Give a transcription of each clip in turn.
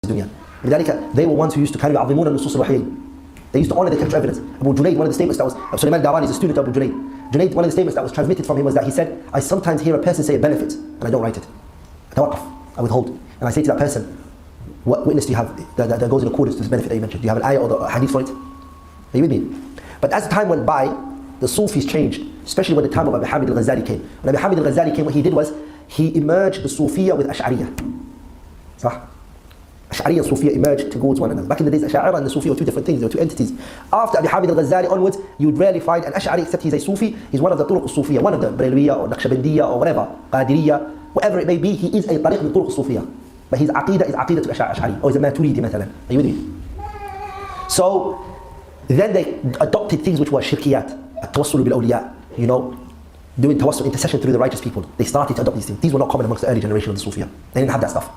dunya. لذلك they were ones who used to kind of يعظمون النصوص الوحيين. They used to honor the textual evidence. Abu Junayd, one of the statements that was, Sulaiman Darani is a student of Abu Junayd. Junayd, one of the statements that was transmitted from him was that he said, I sometimes hear a person say a benefit and I don't write it. I withhold. And I say to that person, what witness do you have that goes in accordance to this benefit that you mentioned? Do you have an ayah or the hadith for it? Are you with me? But as time went by, the Sufis changed, especially when the time of Abu Hamid al-Ghazali came. When Abu Hamid al-Ghazali came, what he did was, he emerged the Sufiya with Ash'ariyah. Sah? Ash'ariyah and Sufiya emerged towards one another. Back in the days, Ash'ariyah and the Sufi were two different things, they were two entities. After Abu Hamid al-Ghazali onwards, you would rarely find an Ash'ari except he's a Sufi. He's one of the Turuq al-Sufiya, one of them, Brelwiya or Naqshbandiyya or whatever, Qadiriyya, whatever it may be, he is a Tariq min Turuq al-Sufiya. But his Aqidah is Aqidah to Ash'ari, or is a Maturidi مثلا. Are you with me? So, then they adopted things which were shirkiyat, at-tawassul bil-awliya, you know, doing tawassul, intercession through the righteous people. They started to adopt these things. These were not common amongst the early generation of the Sufiya. They didn't have that stuff.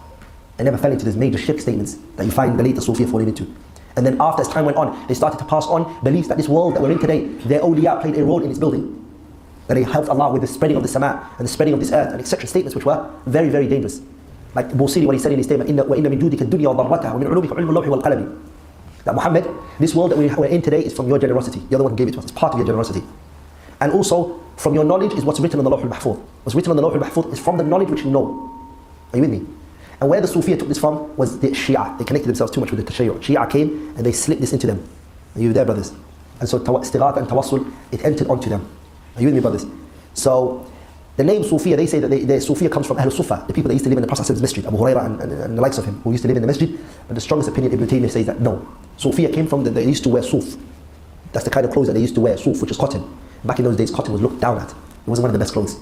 They never fell into these major shirk statements that you find the later Sufiya falling into. And then after as time went on, they started to pass on beliefs that this world that we're in today, their awliya played a role in its building. That they helped Allah with the spreading of the sama and the spreading of this earth and etc. statements which were very, very dangerous. Like Busiri, what he said in his statement, وَإِنَّ مِن جُودِكَ الدُّنْيَا وَضَرَّتَهَا وَمِنْ عُلُومِكَ عِلْمُ اللَّوْحِ وَالْقَلَمِ. That Muhammad, this world that we're in today is from your generosity. You're the one who gave it to us. It's part of your generosity. And also, from your knowledge is what's written on the Lawh al-Mahfuz. What's written on the Lawh al-Mahfuz is from the knowledge which you know. Are you with me? And where the Sufiya took this from was the Shia. They connected themselves too much with the Tashayyu'. Shia came and they slipped this into them. Are you there, brothers? And so istighatha and tawassul, it entered onto them. Are you with me, brothers? So, the name Sufiya, they say that the Sufiya comes from Ahl Sufa, the people that used to live in the Prophet's masjid, Abu Hurairah and the likes of him, who used to live in the masjid. But the strongest opinion, Ibn Taymiyyah says that no. Sufiya came from, they used to wear suf. That's the kind of clothes that they used to wear, suf, which is cotton. Back in those days, cotton was looked down at. It wasn't one of the best clothes.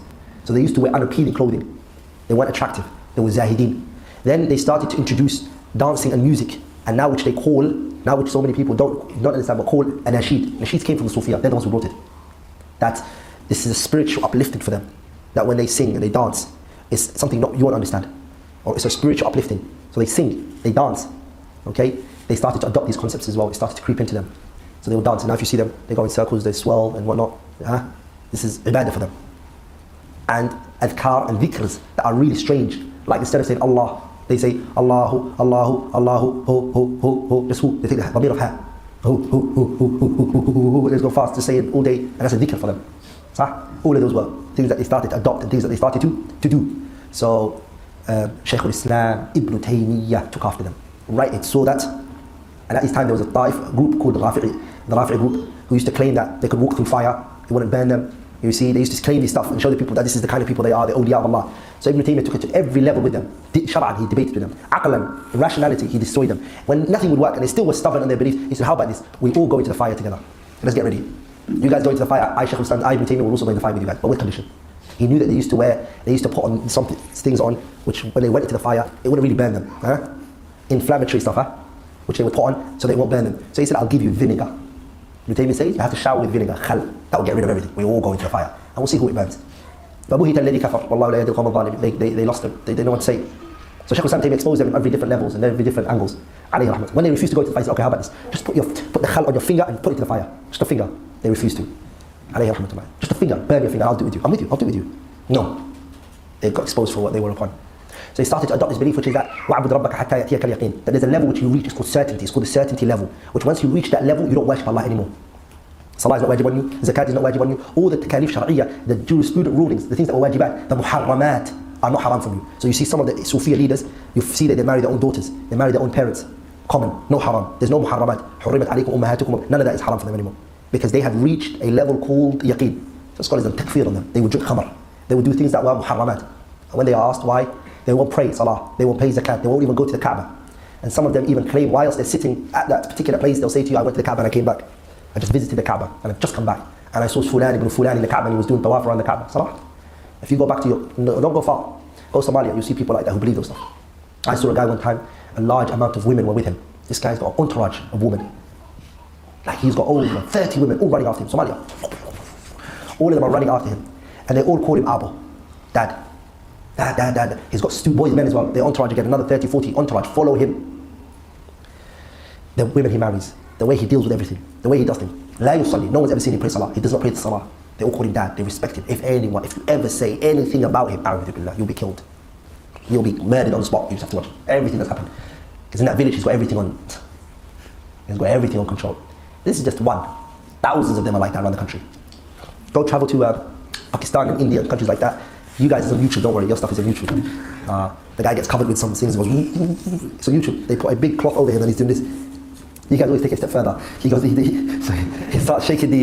So they used to wear unappealing clothing. They weren't attractive. They were zahideen. Then they started to introduce dancing and music. And now which they call, now which so many people don't understand, but call a nasheed. Nasheeds came from the Sufiya. They're the ones who brought it. That this is a spiritual uplifting for them. That when they sing and they dance, it's something not you won't understand. Or it's a spiritual uplifting. So they sing, they dance. Okay? They started to adopt these concepts as well. It started to creep into them. So they will dance. And now if you see them, they go in circles, they swirl and whatnot. This is ibadah for them. And adhkar and dhikrs that are really strange. Like instead of saying Allah, they say Allahu, Allahu, Allahu, hu. Just hu. They take the dhamir of ha. Hu. They just go fast to say it all day. And that's a dhikr for them. All of those were things that they started to adopt and things that they started to do. So Shaykh al-Islam, Ibn Taymiyyah took after them. Right, it saw that. And at this time there was a Taif group called the Rafi'i group, who used to claim that they could walk through fire, it wouldn't burn them. You see, they used to claim this stuff and show the people that this is the kind of people they are, the awliya of Allah. So Ibn Taymiyyah took it to every level with them. Shar'an, he debated with them. Aqlan, rationality, he destroyed them. When nothing would work and they still were stubborn in their beliefs, he said, how about this? We all go into the fire together. Let's get ready. You guys go into the fire, I, Shaykh al-Islam, I, Ibn Taymiyyah will also go in the fire with you guys, but with condition. He knew that they used to put on some things on, which when they went into the fire, it wouldn't really burn them. Inflammatory stuff, which they would put on, so they won't burn them. So he said, I'll give you vinegar. Ibn Taymiyyah says, you have to shower with vinegar, khal. That will get rid of everything. We all go into the fire. And we'll see who it burns. They lost them. They didn't know what to say. So Shaykh al-Islam exposed them in every different levels and every different angles. When they refused to go to the fire, he said, okay, how about this? Just put the khal on your finger and put it to the fire. Just a finger. They refused to. Just a finger, burn your finger, I'll do it with you. I'm with you, I'll do it with you. No. They got exposed for what they were upon. So they started to adopt this belief, which is that وَعْبُدْ رَبَّكَ حَتَّى يَأْتِيَكَ الْيَقِينَ. That there's a level which you reach, it's called certainty, it's called the certainty level. Which once you reach that level, you don't worship Allah anymore. Salah is not wajib on you, zakat is not wajib on you, all the takalif shar'iyya, the jurisprudent rulings, the things that were wajibat, the muharramat are not haram from you. So you see some of the Sufiya leaders, you see that they marry their own daughters, they marry their own parents. Common, no haram, there's no muharramat. حُرِّمَتْ عَلَيْكُمْ أُمَّهَاتُكُمْ. None of that is haram for them anymore. Because they have reached a level called yaqeen. So scholars have takfir on them. They would drink khamr. They would do things that were muharramat. And when they are asked why, they won't pray salah, they won't pay zakat, they won't even go to the Kaaba. And some of them even claim whilst they're sitting at that particular place, they'll say to you, I went to the Kaaba and I came back. I just visited the Kaaba and I've just come back. And I saw Fulan ibn Fulan in the Kaaba and he was doing tawaf around the Kaaba. Salah. If you go back to don't go far. Go Somalia, you see people like that who believe those stuff. I saw a guy one time, a large amount of women were with him. This guy's got an entourage of women. Like he's got over 30 women all running after him. Somalia. All of them are running after him. And they all call him Abu. Dad. Dad. He's got two boys, men as well. Their entourage again, another 30, 40 entourage. Follow him. The women he marries. The way he deals with everything. The way he does things. La yusalli. No one's ever seen him pray salah. He does not pray the salah. They all call him dad. They respect him. If you ever say anything about him, you'll be killed. You'll be murdered on the spot. You just have to watch everything that's happened. Because in that village, he's got everything on control. This is just one. Thousands of them are like that around the country. Go travel to Pakistan and India and countries like that. You guys is on YouTube, don't worry, your stuff is on YouTube. The guy gets covered with some things, goes, it's on YouTube. They put a big cloth over him and he's doing this. You guys always take it a step further. He goes, he starts shaking the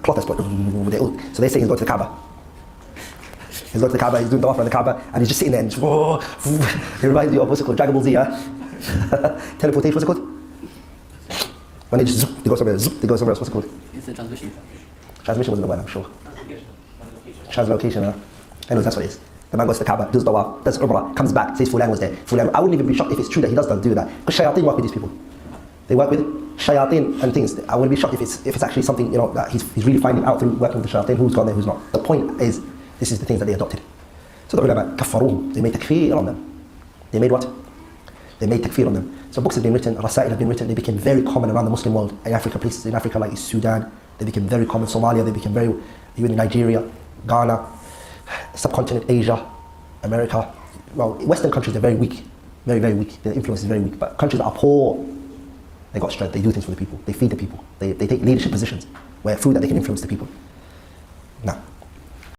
cloth that's put. So they say he's going to the Kaaba. He's going to the Kaaba, he's doing the offer on the Kaaba, and he's just sitting there and it reminds you of what's it called, Dragon Ball Z, teleportation, what's it called? When they just zoop, they go somewhere else, what's it called? It's a transmission. Transmission wasn't the word, I'm sure. Translocation, Anyways, that's what it is. The man goes to the Kaaba, does dawah, does umrah, comes back, says Fulan was there. Fulan, I wouldn't even be shocked if it's true that he does do that. Because shayateen work with these people. They work with shayateen and things. I wouldn't be shocked if it's actually something, that he's really finding out through working with the shayateen, who's gone there, who's not. The point is, this is the things that they adopted. So the ulama, kafaruhum, they made takfir on them. They made what? They made takfir on them. So books have been written, rasail have been written, they became very common around the Muslim world, in Africa, places in Africa like Sudan, they became very common, Somalia, they became very, even in Nigeria, Ghana, subcontinent Asia, America. Well, Western countries, they're very weak, very, very weak. Their influence is very weak. But countries that are poor, they got strength, they do things for the people, they feed the people, they take leadership positions, where food that they can influence the people.